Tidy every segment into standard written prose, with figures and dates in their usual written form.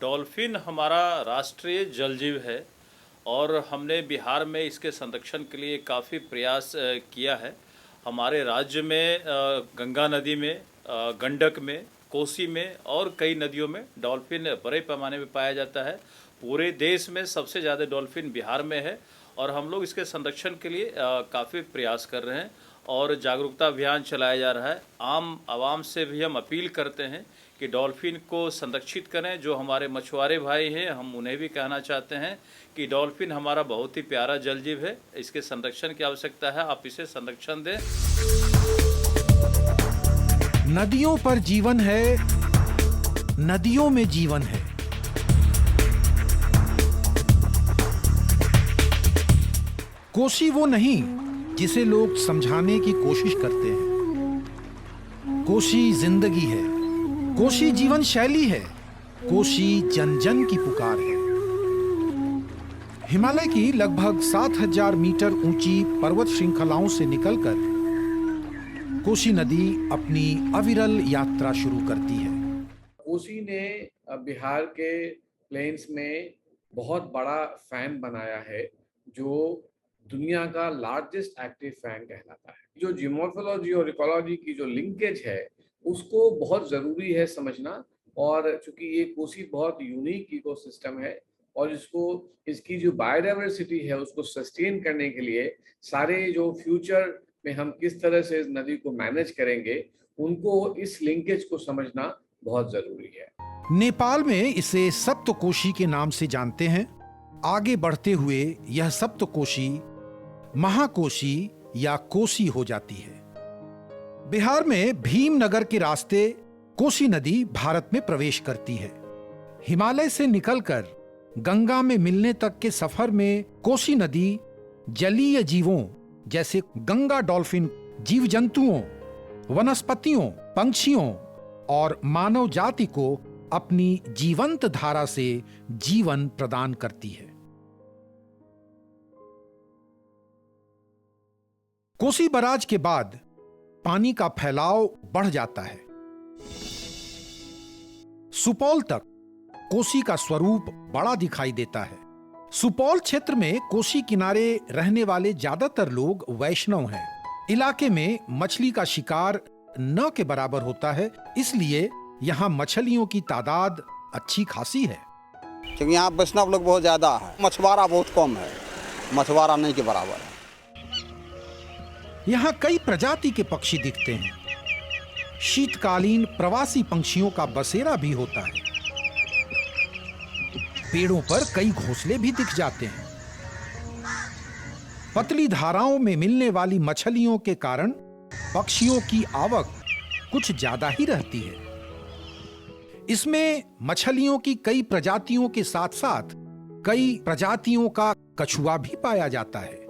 Dolphin हमारा राष्ट्रीय जलजीव है और हमने बिहार में इसके संरक्षण के लिए काफ़ी प्रयास किया है। हमारे राज्य में गंगा नदी में, गंडक में, कोसी में और कई नदियों में डॉल्फिन बड़े पैमाने में पाया जाता है। पूरे देश में सबसे ज़्यादा डॉल्फिन बिहार में है और हम लोग इसके संरक्षण के लिए काफ़ी प्रयास कर रहे हैं और जागरूकता अभियान चलाया जा रहा है। आम आवाम से भी हम अपील करते हैं कि डॉल्फिन को संरक्षित करें। जो हमारे मछुआरे भाई हैं, हम उन्हें भी कहना चाहते हैं कि डॉल्फिन हमारा बहुत ही प्यारा जलजीव है, इसके संरक्षण की आवश्यकता है, आप इसे संरक्षण दें। नदियों पर जीवन है, नदियों में जीवन है। कोसी वो नहीं जिसे लोग समझाने की कोशिश करते हैं। कोसी जिंदगी है, कोसी जीवन शैली है, कोसी जन जन की पुकार है। हिमालय की लगभग 7000 मीटर ऊंची पर्वत श्रृंखलाओं से निकलकर कोसी नदी अपनी अविरल यात्रा शुरू करती है। कोसी ने बिहार के प्लेन्स में बहुत बड़ा फैन बनाया है, जो दुनिया का लार्जेस्ट एक्टिव फैन कहलाता है। जो जियोमॉर्फोलॉजी और इकोलॉजी की जो लिंकेज है, उसको बहुत ज़रूरी है समझना। और चूंकि ये कोसी बहुत यूनिक इकोसिस्टम है और इसकी जो बायोडाइवर्सिटी है उसको सस्टेन करने के लिए सारे जो फ्यूचर में हम किस तरह से इस नदी को मैनेज करेंगे, उनको इस लिंकेज को समझना बहुत जरूरी है। नेपाल में इसे सप्तकोशी के नाम से जानते हैं। आगे बढ़ते हुए यह सप्तकोशी महाकोशी या कोसी हो जाती है। बिहार में भीमनगर के रास्ते कोसी नदी भारत में प्रवेश करती है। हिमालय से निकलकर गंगा में मिलने तक के सफर में कोसी नदी जलीय जीवों जैसे गंगा डॉल्फिन, जीव जंतुओं, वनस्पतियों, पंछियों और मानव जाति को अपनी जीवंत धारा से जीवन प्रदान करती है। कोसी बराज के बाद पानी का फैलाव बढ़ जाता है। सुपौल तक कोसी का स्वरूप बड़ा दिखाई देता है। सुपौल क्षेत्र में कोसी किनारे रहने वाले ज्यादातर लोग वैष्णव हैं। इलाके में मछली का शिकार न के बराबर होता है, इसलिए यहाँ मछलियों की तादाद अच्छी खासी है। क्योंकि यहाँ वैष्णव लोग बहुत ज्यादा है, मछुआरा बहुत कम है, मछुआरा नहीं के बराबर है। यहाँ कई प्रजाति के पक्षी दिखते हैं। शीतकालीन प्रवासी पंछियों का बसेरा भी होता है। पेड़ों पर कई घोंसले भी दिख जाते हैं। पतली धाराओं में मिलने वाली मछलियों के कारण पक्षियों की आवक कुछ ज्यादा ही रहती है। इसमें मछलियों की कई प्रजातियों के साथ साथ कई प्रजातियों का कछुआ भी पाया जाता है।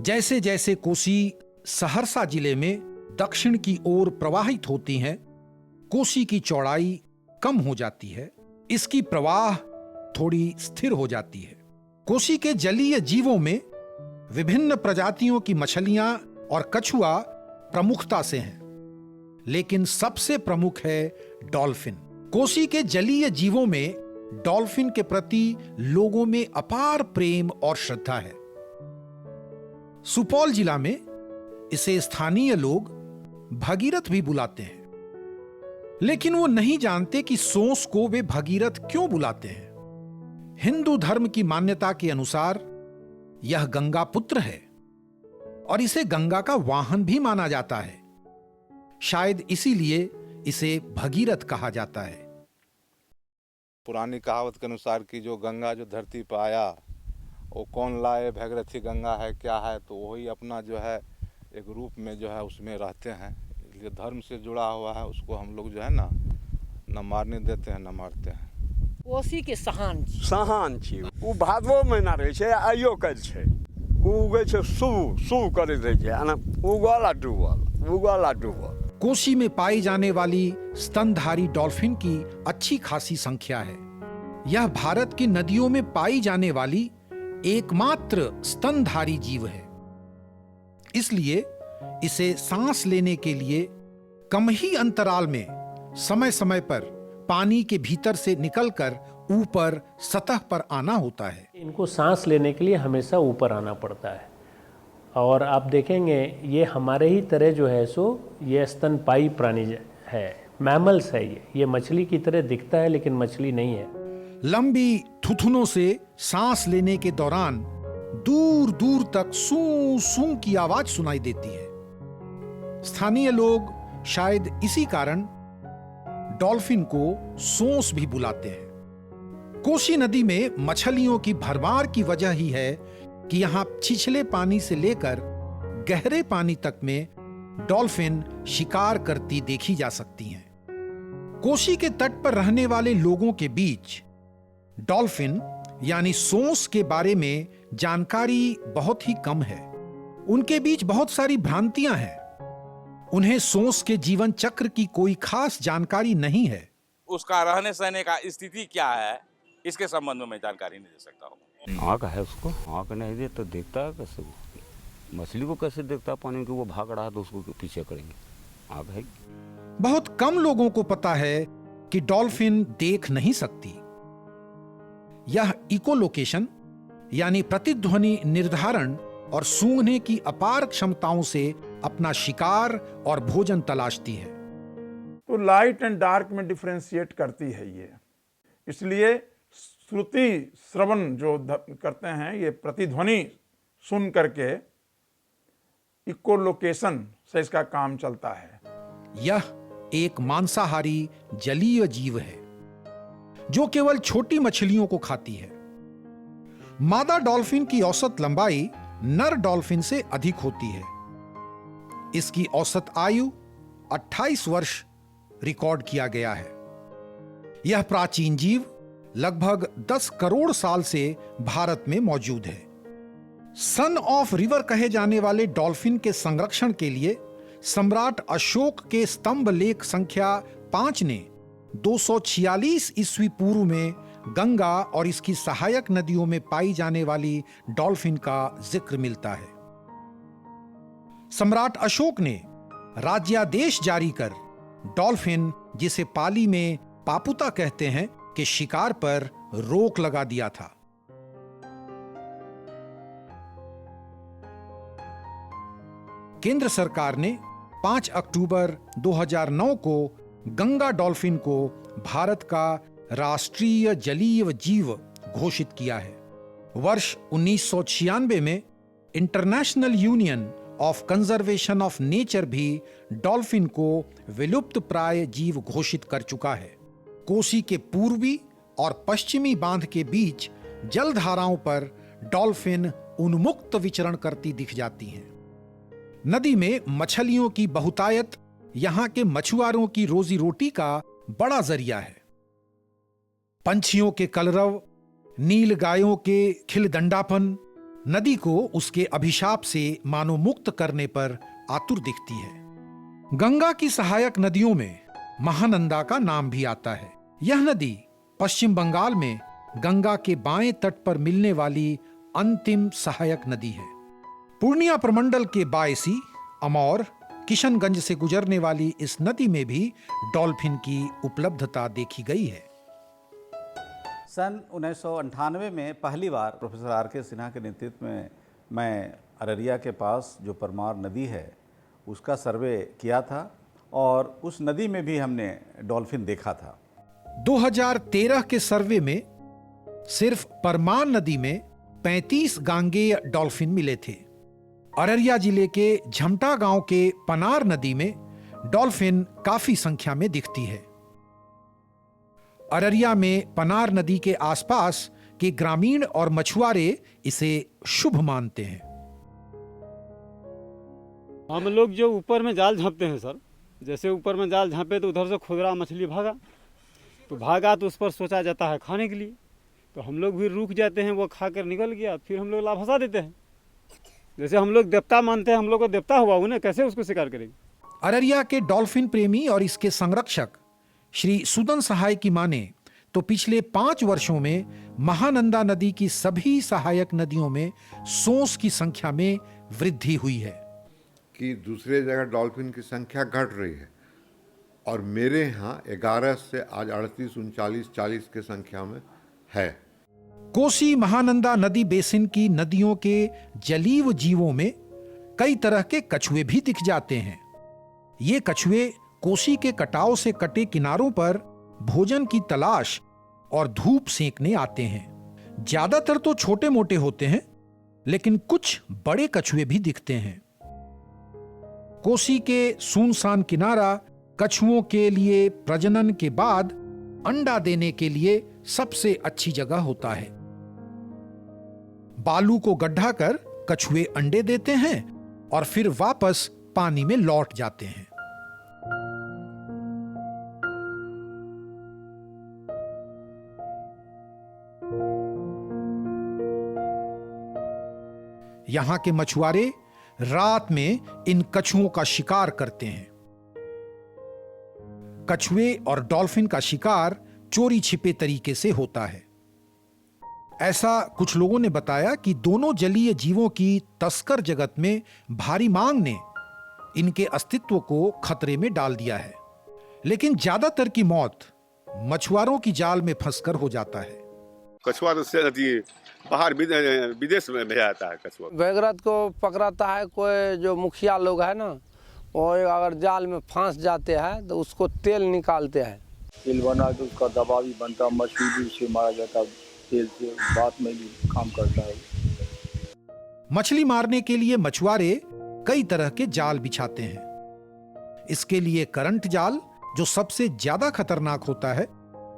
जैसे जैसे कोसी सहरसा जिले में दक्षिण की ओर प्रवाहित होती हैं, कोसी की चौड़ाई कम हो जाती है, इसकी प्रवाह थोड़ी स्थिर हो जाती है। कोसी के जलीय जीवों में विभिन्न प्रजातियों की मछलियां और कछुआ प्रमुखता से हैं, लेकिन सबसे प्रमुख है डॉल्फिन। कोसी के जलीय जीवों में डॉल्फिन के प्रति लोगों में अपार प्रेम और श्रद्धा है। सुपौल जिला में इसे स्थानीय लोग भगीरथ भी बुलाते हैं, लेकिन वो नहीं जानते कि सोंस को वे भगीरथ क्यों बुलाते हैं। हिंदू धर्म की मान्यता के अनुसार यह गंगा पुत्र है और इसे गंगा का वाहन भी माना जाता है। शायद इसीलिए इसे भगीरथ कहा जाता है। पुरानी कहावत के अनुसार कि जो गंगा जो धरती पर आया वो कौन लाए, भगीरथी गंगा है क्या है, तो वही अपना जो है एक रूप में जो है उसमें रहते हैं। इसलिए धर्म से जुड़ा हुआ है, उसको हम लोग जो है ना न मारने देते हैं न मारते हैं। कोसी के सहान छी उ भादो महीना रहे छे, आइयो कल छे, उगे छे सु करैत रहे छे, आना उगल आ डूबल। कोसी में पाई जाने वाली स्तनधारी डॉल्फिन की अच्छी खासी संख्या है। यह भारत की नदियों में पाई जाने वाली एकमात्र स्तनधारी जीव है। इसलिए इसे सांस लेने के लिए कम ही अंतराल में समय समय पर पानी के भीतर से निकलकर ऊपर सतह पर आना होता है। इनको सांस लेने के लिए हमेशा ऊपर आना पड़ता है। और आप देखेंगे ये हमारे ही तरह जो है सो ये स्तनपायी प्राणी है, मैमल्स है। ये मछली की तरह दिखता है लेकिन मछली नहीं है। लंबी थुथुनों से सांस लेने के दौरान दूर दूर तक सूं सूं की आवाज सुनाई देती है। स्थानीय लोग शायद इसी कारण डॉल्फिन को सोंस भी बुलाते हैं। कोसी नदी में मछलियों की भरमार की वजह ही है कि यहां छिछले पानी से लेकर गहरे पानी तक में डॉल्फिन शिकार करती देखी जा सकती हैं। कोसी के तट पर रहने वाले लोगों के बीच डॉल्फिन यानी सोंस के बारे में जानकारी बहुत ही कम है। उनके बीच बहुत सारी भ्रांतियां हैं। उन्हें सोंस के जीवन चक्र की कोई खास जानकारी नहीं है। उसका रहने सहने का स्थिति क्या है, इसके संबंध में मैं जानकारी नहीं दे सकता हूँ। आँख है उसको, आँख नहीं दे तो देखता है कैसे? मछली को कैसे देखता है पानी में कि वो भाग रहा है तो उसको पीछे करेंगे? आँख है। बहुत कम लोगों को पता है कि डॉल्फिन देख नहीं सकती। यह इकोलोकेशन यानी प्रतिध्वनि निर्धारण और सूंघने की अपार क्षमताओं से अपना शिकार और भोजन तलाशती है। तो लाइट एंड डार्क में डिफरेंशिएट करती है ये, इसलिए श्रुति श्रवण जो करते हैं ये प्रतिध्वनि सुन करके इकोलोकेशन से इसका काम चलता है। यह एक मांसाहारी जलीय जीव है जो केवल छोटी मछलियों को खाती है। मादा डॉल्फिन की औसत लंबाई नर डॉल्फिन से अधिक होती है। इसकी औसत आयु 28 वर्ष रिकॉर्ड किया गया है। यह प्राचीन जीव लगभग 10 करोड़ साल से भारत में मौजूद है। सन ऑफ रिवर कहे जाने वाले डॉल्फिन के संरक्षण के लिए सम्राट अशोक के स्तंभ लेख संख्या 5 ने 246 ईस्वी पूर्व में गंगा और इसकी सहायक नदियों में पाई जाने वाली डॉल्फिन का जिक्र मिलता है। सम्राट अशोक ने राज्यादेश जारी कर डॉल्फिन, जिसे पाली में पापुता कहते हैं, के शिकार पर रोक लगा दिया था। केंद्र सरकार ने 5 अक्टूबर 2009 को गंगा डॉल्फिन को भारत का राष्ट्रीय जलीय जीव घोषित किया है। वर्ष 1996 में international union of conservation of nature भी डॉल्फिन को विलुप्त प्राय जीव घोषित कर चुका है। कोसी के पूर्वी और पश्चिमी बांध के बीच जलधाराओं पर डॉल्फिन उन्मुक्त विचरण करती दिख जाती हैं। नदी में मछलियों की बहुतायत यहां के मछुआरों की रोजी रोटी का बड़ा जरिया है। पंछियों के कलरव, नील गायों के खिलदंडापन नदी को उसके अभिशाप से मानो मुक्त करने पर आतुर दिखती है। गंगा की सहायक नदियों में महानंदा का नाम भी आता है। यह नदी पश्चिम बंगाल में गंगा के बाएं तट पर मिलने वाली अंतिम सहायक नदी है। पूर्णिया प्रमंडल के बायसी, अमौर, किशनगंज से गुजरने वाली इस नदी में भी डॉल्फिन की उपलब्धता देखी गई है। सन 1998 में पहली बार प्रोफेसर आर.के. सिन्हा के नेतृत्व में मैं अररिया के पास जो परमार नदी है उसका सर्वे किया था और उस नदी में भी हमने डॉल्फिन देखा था। 2013 के सर्वे में सिर्फ परमार नदी में 35 गांगेय डॉल्फिन मिले थे। अररिया जिले के झमटा गांव के पनार नदी में डॉल्फिन काफी संख्या में दिखती है। अररिया में पनार नदी के आसपास के ग्रामीण और मछुआरे इसे शुभ मानते हैं। हम लोग जो ऊपर में जाल झांपते हैं सर, जैसे ऊपर में जाल झांपे तो उधर से खुदरा मछली भागा तो उस पर सोचा जाता है खाने के लिए, तो हम लोग भी रुक जाते हैं, वो खाकर निकल गया, फिर हम लोग लाफसा देते हैं। जैसे हम लोग देवता मानते हैं, हम लोग को देवता हुआ उन्हें कैसे उसको शिकार करेंगे। अररिया के डॉल्फिन प्रेमी और इसके संरक्षक श्री सुदन सहाय की माने तो पिछले 5 वर्षों में महानंदा नदी की सभी सहायक नदियों में सोंस की संख्या में वृद्धि हुई है कि दूसरे जगह डॉल्फिन की संख्या घट रही है और मेरे यहाँ 11 से आज 38, 39, 40 के संख्या में है। कोसी महानंदा नदी बेसिन की नदियों के जलीय जीवों में कई तरह के कछुए भी दिख जाते हैं। ये कछुए कोसी के कटाव से कटे किनारों पर भोजन की तलाश और धूप सेंकने आते हैं। ज्यादातर तो छोटे मोटे होते हैं, लेकिन कुछ बड़े कछुए भी दिखते हैं। कोसी के सुनसान किनारा कछुओं के लिए प्रजनन के बाद अंडा देने के लिए सबसे अच्छी जगह होता है। बालू को गड्ढा कर कछुए अंडे देते हैं और फिर वापस पानी में लौट जाते हैं। यहां के मछुआरे रात में इन कछुओं का शिकार करते हैं। कछुए और डॉल्फिन का शिकार चोरी छिपे तरीके से होता है। ऐसा कुछ लोगों ने बताया कि दोनों जलीय जीवों की तस्कर जगत में भारी मांग ने इनके अस्तित्व को खतरे में डाल दिया है। लेकिन ज्यादातर की मौत मछुआरों की जाल में फंसकर हो जाता है। कछुआ बाहर विदेश में भेजाता है। कछुआ बेगरत को पकड़ाता है कोई जो मुखिया लोग है ना, और अगर जाल में फंस जाते हैं तो उसको तेल निकालते हैं। तेल बना के उसका दवा भी बनता, मछली भी उसे मारा जाता, तेल से बात में भी काम करता है। मछली मारने के लिए मछुआरे कई तरह के जाल बिछाते हैं। इसके लिए करंट जाल जो सबसे ज्यादा खतरनाक होता है,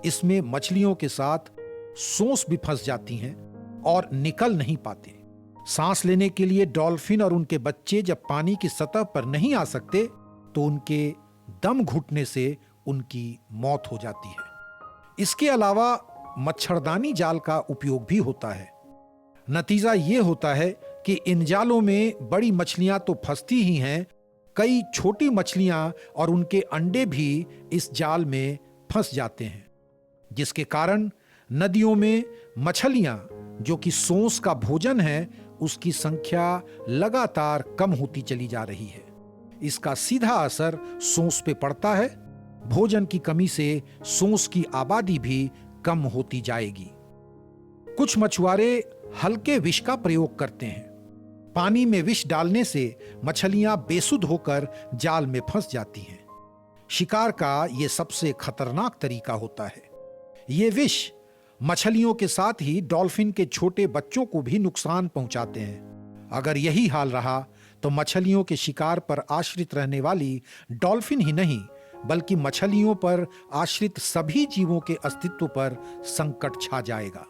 इसमें मछलियों के साथ सोंस भी फंस जाती हैं और निकल नहीं पाते। सांस लेने के लिए डॉल्फिन और उनके बच्चे जब पानी की सतह पर नहीं आ सकते तो उनके दम घुटने से उनकी मौत हो जाती है। इसके अलावा मच्छरदानी जाल का उपयोग भी होता है। नतीजा ये होता है कि इन जालों में बड़ी मछलियां तो फंसती ही हैं, कई छोटी मछलियां और उनके अंडे भी इस जाल में फंस जाते हैं, जिसके कारण नदियों में मछलियां जो कि सोंस का भोजन है, उसकी संख्या लगातार कम होती चली जा रही है। इसका सीधा असर सोंस पे पड़ता है। भोजन की कमी से सोंस की आबादी भी कम होती जाएगी। कुछ मछुआरे हल्के विष का प्रयोग करते हैं। पानी में विष डालने से मछलियां बेसुध होकर जाल में फंस जाती हैं। शिकार का यह सबसे खतरनाक तरीका होता है। ये विष मछलियों के साथ ही डॉल्फिन के छोटे बच्चों को भी नुकसान पहुंचाते हैं। अगर यही हाल रहा तो मछलियों के शिकार पर आश्रित रहने वाली डॉल्फिन ही नहीं, बल्कि मछलियों पर आश्रित सभी जीवों के अस्तित्व पर संकट छा जाएगा।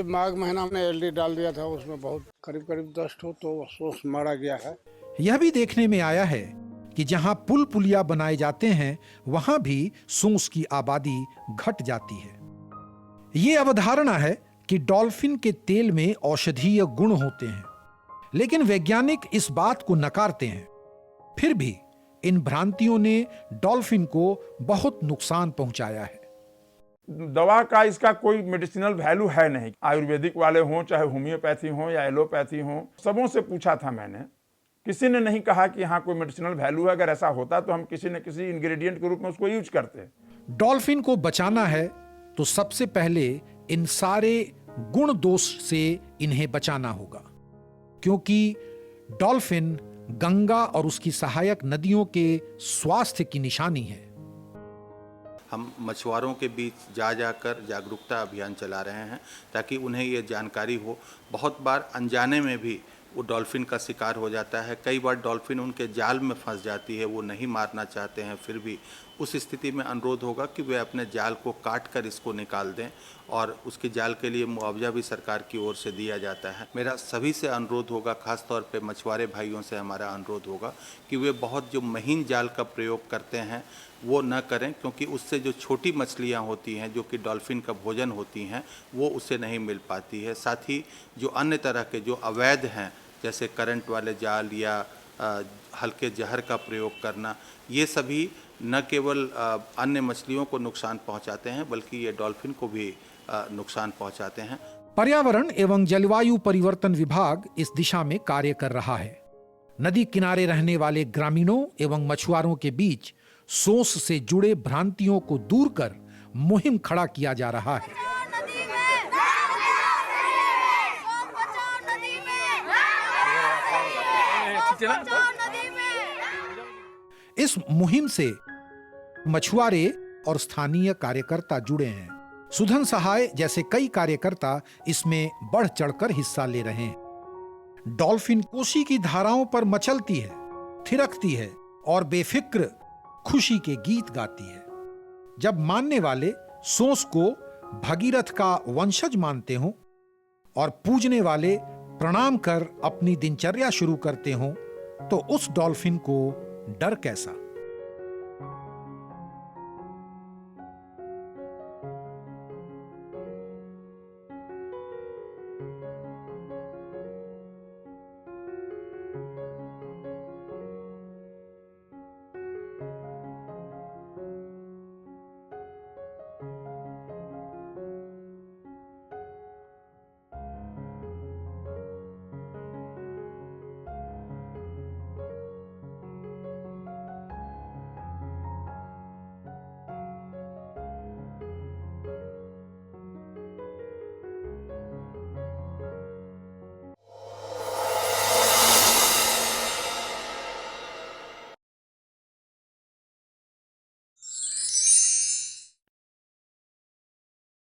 माघ महीना में एलडी डाल दिया था, उसमें बहुत करीब 10 ठो तो सोंस मारा गया है। यह भी देखने में आया है कि जहां पुल पुलिया बनाए जाते हैं, वहां भी सोंस की आबादी घट जाती है। ये अवधारणा है कि डॉल्फिन के तेल में औषधीय गुण होते हैं, लेकिन वैज्ञानिक इस बात को नकारते हैं। फिर भी इन भ्रांतियों ने डॉल्फिन को बहुत नुकसान पहुंचाया है। दवा का इसका कोई मेडिसिनल वैल्यू है नहीं। आयुर्वेदिक वाले हों, चाहे होम्योपैथी हो या एलोपैथी हो, सबों से पूछा था मैंने, किसी ने नहीं कहा कि यहाँ कोई मेडिसिनल वैल्यू है। अगर ऐसा होता तो हम किसी न किसी इंग्रेडिएंट के रूप में उसको यूज करते। डॉल्फिन को बचाना है तो सबसे पहले इन सारे गुण दोष से इन्हें बचाना होगा, क्योंकि डॉल्फिन गंगा और उसकी सहायक नदियों के स्वास्थ्य की निशानी है। हम मछुआरों के बीच जाकर जागरूकता अभियान चला रहे हैं ताकि उन्हें ये जानकारी हो। बहुत बार अनजाने में भी वो डॉल्फिन का शिकार हो जाता है। कई बार डॉल्फिन उनके जाल में फंस जाती है, वो नहीं मारना चाहते हैं, फिर भी उस स्थिति में अनुरोध होगा कि वे अपने जाल को काट कर इसको निकाल दें और उसके जाल के लिए मुआवजा भी सरकार की ओर से दिया जाता है। मेरा सभी से अनुरोध होगा, खास तौर पे मछुआरे भाइयों से हमारा अनुरोध होगा कि वे बहुत जो महीन जाल का प्रयोग करते हैं वो न करें, क्योंकि उससे जो छोटी मछलियाँ होती हैं जो कि डॉल्फिन का भोजन होती हैं वो उससे नहीं मिल पाती है। साथ ही जो अन्य तरह के जो अवैध हैं, जैसे करंट वाले जाल या हल्के जहर का प्रयोग करना, ये सभी न केवल अन्य मछलियों को नुकसान पहुंचाते हैं बल्कि ये डॉल्फिन को भी नुकसान पहुंचाते हैं। पर्यावरण एवं जलवायु परिवर्तन विभाग इस दिशा में कार्य कर रहा है। नदी किनारे रहने वाले ग्रामीणों एवं मछुआरों के बीच सोंस से जुड़े भ्रांतियों को दूर कर मुहिम खड़ा किया जा रहा है। इस मुहिम से मछुआरे और स्थानीय कार्यकर्ता जुड़े हैं। सुधन सहाय जैसे कई कार्यकर्ता इसमें बढ़ चढ़कर हिस्सा ले रहे हैं। डॉल्फिन कोसी की धाराओं पर मचलती है, थिरकती है और बेफिक्र खुशी के गीत गाती है। जब मानने वाले सोंस को भगीरथ का वंशज मानते हों और पूजने वाले प्रणाम कर अपनी दिनचर्या शुरू करते हों, तो उस डॉल्फिन को डर कैसा।